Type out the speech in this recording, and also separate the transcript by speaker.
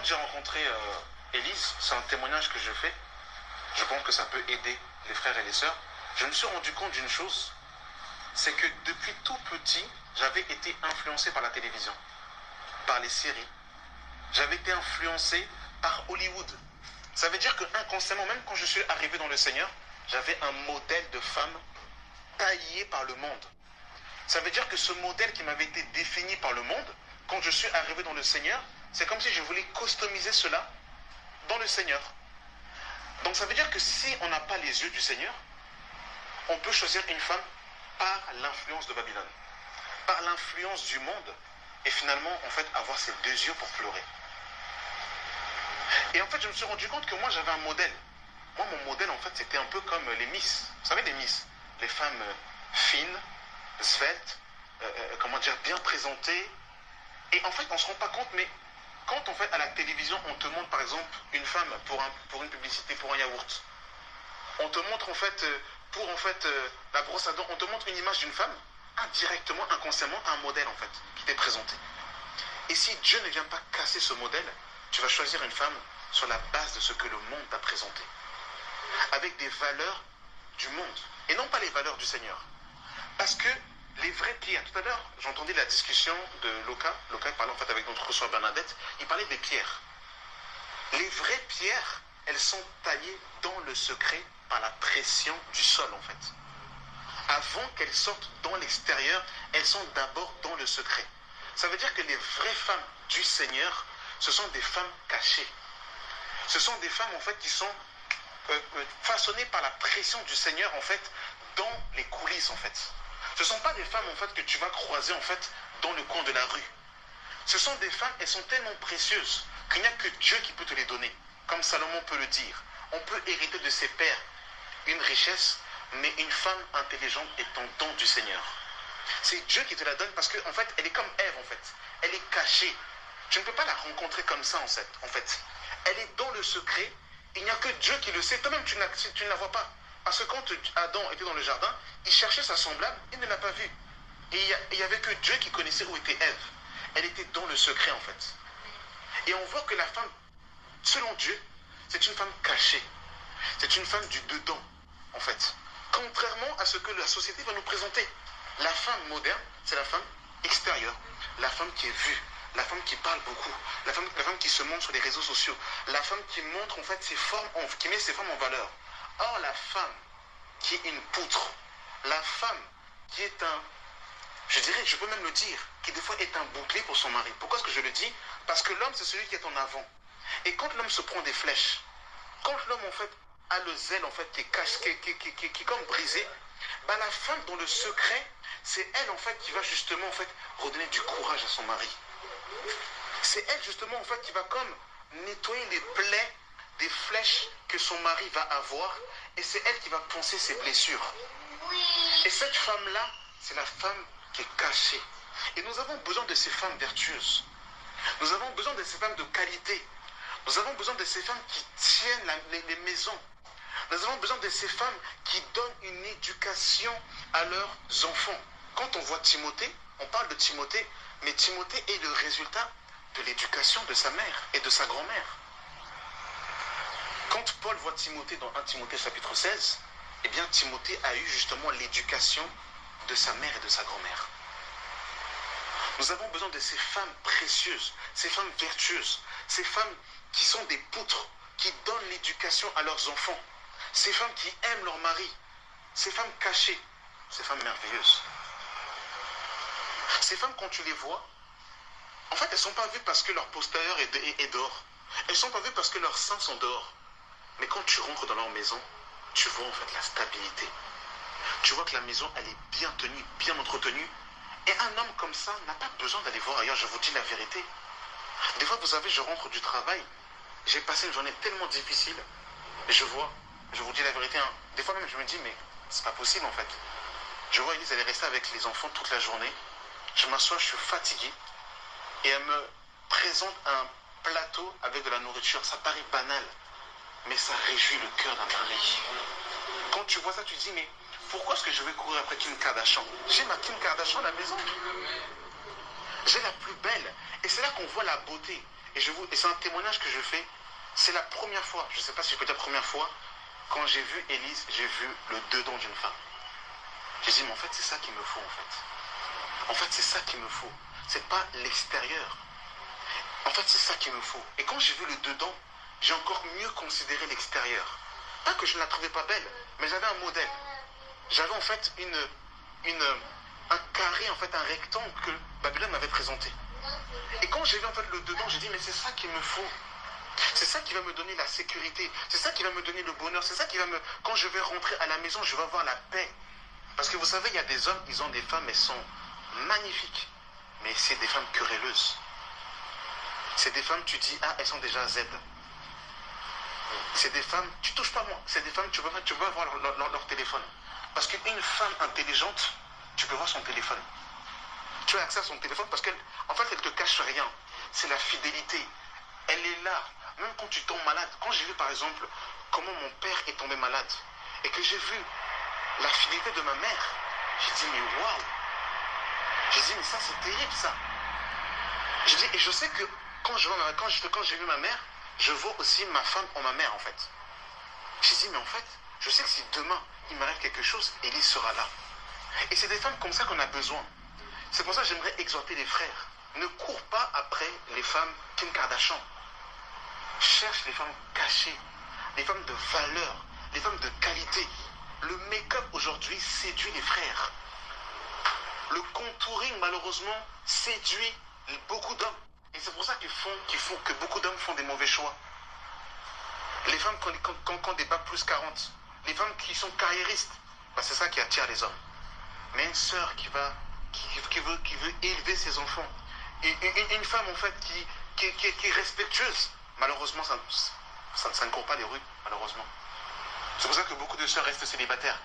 Speaker 1: Quand j'ai rencontré Élise, c'est un témoignage que je fais, je pense que ça peut aider les frères et les sœurs, je me suis rendu compte d'une chose, c'est que depuis tout petit, j'avais été influencé par la télévision, par les séries. J'avais été influencé par Hollywood. Ça veut dire que inconsciemment, même quand je suis arrivé dans le Seigneur, j'avais un modèle de femme taillé par le monde. Ça veut dire que ce modèle qui m'avait été défini par le monde, quand je suis arrivé dans le Seigneur, c'est comme si je voulais customiser cela dans le Seigneur. Donc ça veut dire que si on n'a pas les yeux du Seigneur, on peut choisir une femme par l'influence de Babylone, par l'influence du monde, et finalement, en fait, avoir ses deux yeux pour pleurer. Et en fait, je me suis rendu compte que moi, j'avais un modèle. Moi, mon modèle, en fait, c'était un peu comme les Miss. Vous savez, les Miss, les femmes fines, sveltes, comment dire, bien présentées. Et en fait, on ne se rend pas compte, mais quand, en fait, à la télévision, on te montre, par exemple, une femme pour une publicité, pour un yaourt, on te montre, en fait, pour, en fait, la brosse à dents, on te montre une image d'une femme, indirectement, inconsciemment, un modèle, en fait, qui t'est présenté. Et si Dieu ne vient pas casser ce modèle, tu vas choisir une femme sur la base de ce que le monde t'a présenté, avec des valeurs du monde, et non pas les valeurs du Seigneur. Parce que les vraies pierres, tout à l'heure, j'entendais la discussion de Loka parlait en fait avec notre sœur Bernadette, il parlait des pierres. Les vraies pierres, elles sont taillées dans le secret par la pression du sol, en fait. Avant qu'elles sortent dans l'extérieur, elles sont d'abord dans le secret. Ça veut dire que les vraies femmes du Seigneur, ce sont des femmes cachées. Ce sont des femmes, en fait, qui sont façonnées par la pression du Seigneur, en fait, dans les coulisses, en fait. Ce ne sont pas des femmes, en fait, que tu vas croiser, en fait, dans le coin de la rue. Ce sont des femmes, elles sont tellement précieuses qu'il n'y a que Dieu qui peut te les donner. Comme Salomon peut le dire. On peut hériter de ses pères une richesse, mais une femme intelligente est en don du Seigneur. C'est Dieu qui te la donne parce qu'en fait, elle est comme Ève, en fait. Elle est cachée. Tu ne peux pas la rencontrer comme ça, en fait. Elle est dans le secret. Il n'y a que Dieu qui le sait. Toi-même, tu ne la vois pas. Parce que quand Adam était dans le jardin, il cherchait sa semblable, il ne l'a pas vue. Et il n'y avait que Dieu qui connaissait où était Ève. Elle était dans le secret, en fait. Et on voit que la femme, selon Dieu, c'est une femme cachée. C'est une femme du dedans, en fait. Contrairement à ce que la société va nous présenter. La femme moderne, c'est la femme extérieure. La femme qui est vue. La femme qui parle beaucoup. La femme qui se montre sur les réseaux sociaux. La femme qui montre, en fait, ses formes, qui met ses formes en valeur. Or, la femme qui est une poutre. La femme qui est je peux même le dire, qui des fois est un bouclier pour son mari. Pourquoi est-ce que je le dis? Parce que l'homme, c'est celui qui est en avant. Et quand l'homme se prend des flèches, quand l'homme, en fait, a le zèle, en fait, qui est comme brisé, bah, la femme, dans le secret, c'est elle, en fait, qui va justement, en fait, redonner du courage à son mari. C'est elle, justement, en fait, qui va comme nettoyer les plaies des flèches que son mari va avoir, et c'est elle qui va poncer ses blessures. Et cette femme-là, c'est la femme qui est cachée. Et nous avons besoin de ces femmes vertueuses. Nous avons besoin de ces femmes de qualité. Nous avons besoin de ces femmes qui tiennent les maisons. Nous avons besoin de ces femmes qui donnent une éducation à leurs enfants. Quand on voit Timothée, on parle de Timothée, mais Timothée est le résultat de l'éducation de sa mère et de sa grand-mère. Quand Paul voit Timothée dans 1 Timothée chapitre 16, eh bien Timothée a eu justement l'éducation de sa mère et de sa grand-mère. Nous avons besoin de ces femmes précieuses, ces femmes vertueuses, ces femmes qui sont des poutres, qui donnent l'éducation à leurs enfants, ces femmes qui aiment leur mari, ces femmes cachées, ces femmes merveilleuses. Ces femmes, quand tu les vois, en fait, elles ne sont pas vues parce que leur postérieur est dehors. Elles ne sont pas vues parce que leurs seins sont dehors. Mais quand tu rentres dans leur maison, tu vois en fait la stabilité. Tu vois que la maison, elle est bien tenue, bien entretenue. Et un homme comme ça n'a pas besoin d'aller voir ailleurs, je vous dis la vérité. Des fois, vous savez, je rentre du travail, j'ai passé une journée tellement difficile, et je vous dis la vérité, hein, des fois même je me dis, mais c'est pas possible en fait. Je vois Elise, elle est restée avec les enfants toute la journée, je m'assois, je suis fatigué, et elle me présente un plateau avec de la nourriture, ça paraît banal, mais ça réjouit le cœur d'un mari. Quand tu vois ça, tu te dis, mais pourquoi est-ce que je vais courir après Kim Kardashian? J'ai ma Kim Kardashian à la maison. J'ai la plus belle. Et c'est là qu'on voit la beauté. Et c'est un témoignage que je fais. C'est la première fois, je ne sais pas si je peux dire la première fois, quand j'ai vu Élise, j'ai vu le dedans d'une femme. J'ai dit, mais en fait, c'est ça qu'il me faut, en fait. En fait, c'est ça qu'il me faut. C'est pas l'extérieur. En fait, c'est ça qu'il me faut. Et quand j'ai vu le dedans, j'ai encore mieux considéré l'extérieur. Pas que je ne la trouvais pas belle, mais j'avais un modèle. J'avais en fait un carré, en fait, un rectangle que Babylone m'avait présenté. Et quand j'ai vu en fait le dedans, j'ai dit, mais c'est ça qu'il me faut. C'est ça qui va me donner la sécurité. C'est ça qui va me donner le bonheur. C'est ça qui va me... Quand je vais rentrer à la maison, je vais avoir la paix. Parce que vous savez, il y a des hommes, ils ont des femmes, elles sont magnifiques. Mais c'est des femmes querelleuses. C'est des femmes, tu dis, ah, elles sont déjà Z. C'est des femmes, tu touches pas moi. C'est des femmes, tu veux avoir leur téléphone. Parce qu'une femme intelligente, tu peux voir son téléphone. Tu as accès à son téléphone parce qu'en fait, elle ne te cache rien. C'est la fidélité. Elle est là. Même quand tu tombes malade. Quand j'ai vu, par exemple, comment mon père est tombé malade et que j'ai vu la fidélité de ma mère, j'ai dit, mais waouh! J'ai dit, mais ça, c'est terrible, ça. J'ai dit, et je sais que quand j'ai vu ma mère, je vois aussi ma femme en ma mère, en fait. J'ai dit, mais en fait, je sais que si demain, il m'arrive quelque chose, Élise sera là. Et c'est des femmes comme ça qu'on a besoin. C'est pour ça que j'aimerais exhorter les frères. Ne cours pas après les femmes Kim Kardashian. Cherche les femmes cachées, les femmes de valeur, les femmes de qualité. Le make-up aujourd'hui séduit les frères. Le contouring, malheureusement, séduit beaucoup d'hommes. Et c'est pour ça que beaucoup d'hommes font des mauvais choix. Les femmes qui ont des bacs plus 40, les femmes qui sont carriéristes, bah c'est ça qui attire les hommes. Mais une sœur qui veut élever ses enfants, une femme en fait qui est respectueuse, malheureusement ça ne court pas les rues, malheureusement. C'est pour ça que beaucoup de sœurs restent célibataires.